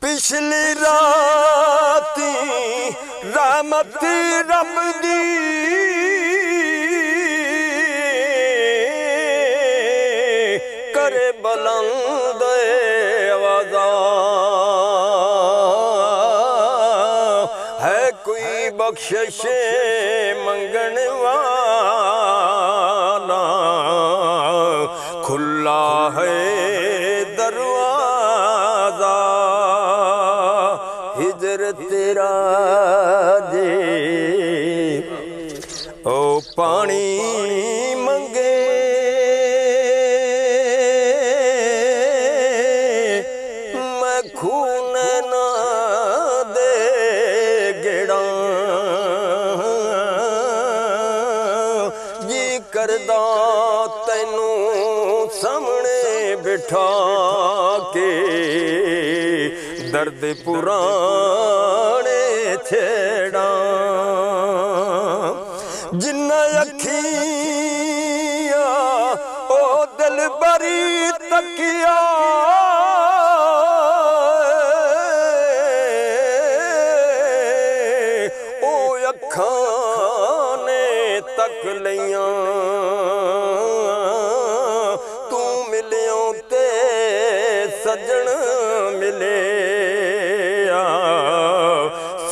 पिछली राती रहमत रब दी करे बुलंद आवाज़ा है कोई बख्शिश मंगन वाला खुला है दरवाज़ा हिजर तेरा जे ओ पानी मंगे मैं खून ना दे गेड़ा जी करदा तैनू सामने बिठा के दर्द पुराने छेड़ा जिन्ना अखिया ओ दिल बरी तकिया ओ अखां ने तक लिया तू मिलियों ते सजन मिले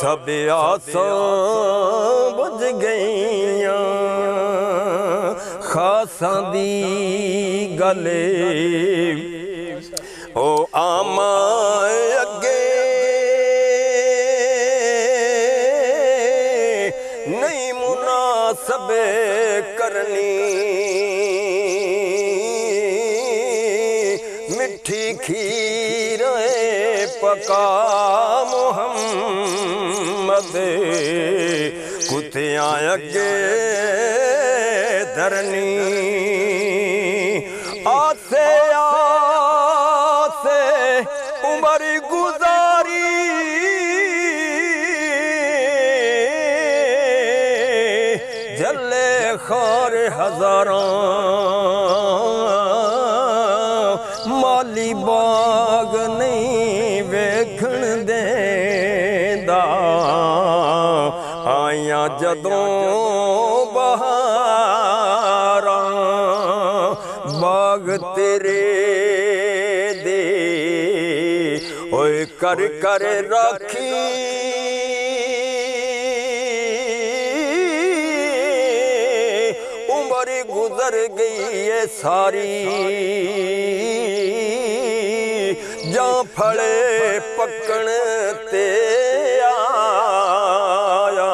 सब आसां बुझ गईयां खासां दी गले ओ आमा अगे नहीं मुनासबे करनी मिठी खीर पका मोहम्मद कुतियां अगे धरनी आसे आसे उमर गुजारी जले खार हजारां माली बाग नहीं वेखण देंदा आया जदों बहारां बाग तेरे दे ओए कर कर राखी उम्र गुजर गई है सारी जा फले पकण ते आया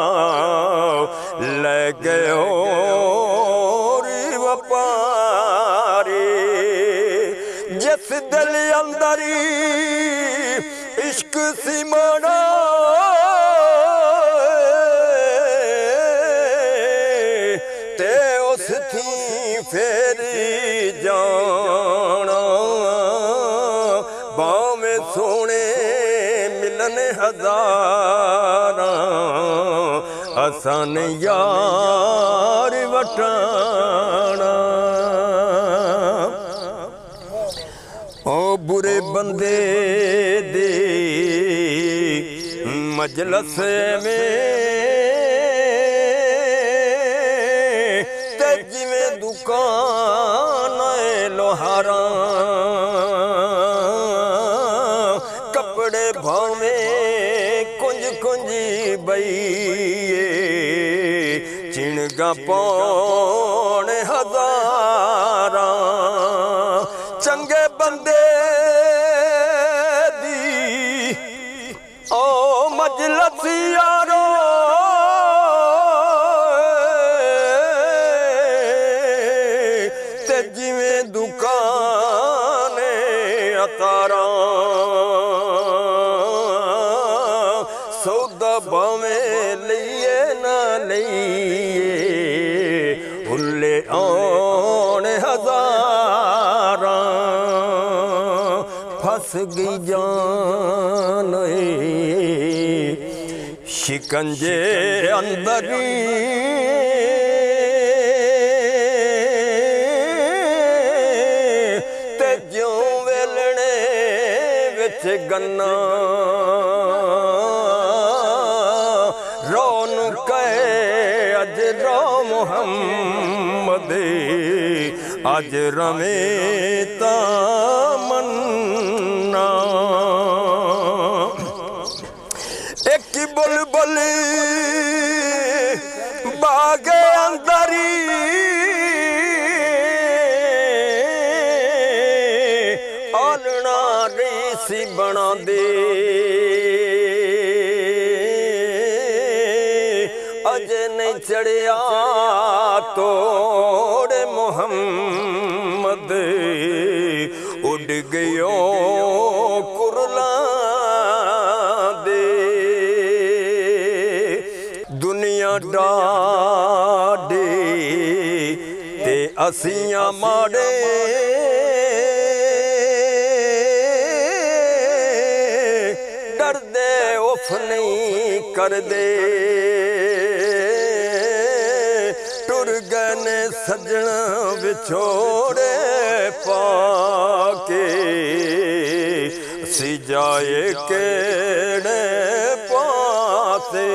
ले गयो व्यापारी जिस दिल अंदर इश्क सिमड़ा ते उस थी फेरी जाना बावें सोने मिलन हजारां असन यार वटाना ओ बुरे बंदे दे मजलस में ते जिवें दुकान लोहारा कपड़े भावें कुंज कुंज बईए चिणगा पौन हजारां चंगे बंदे दी ओ मजलस यारो ते जिवें दुकान अतारा सौदा भावें लईए ना लईए हुल्ले आन हजारां फस गई जान शिकंजे अंदर ते ज्यों वेलणे च गन्ना रोन कहे अज रो मोहम्मद अज रमे तमन्ना एक बुलबुल बागे अंदरी आलना रीसी बना दे अज नहीं चढ़िया तोड़े मोहम्मद उड़ गयो कुरला दे दुनिया डाडे ते असियां माड़े डरदे उफ नहीं कर दे टुर गए सजना विछोड़े पाके सी जाए केड़े पासे।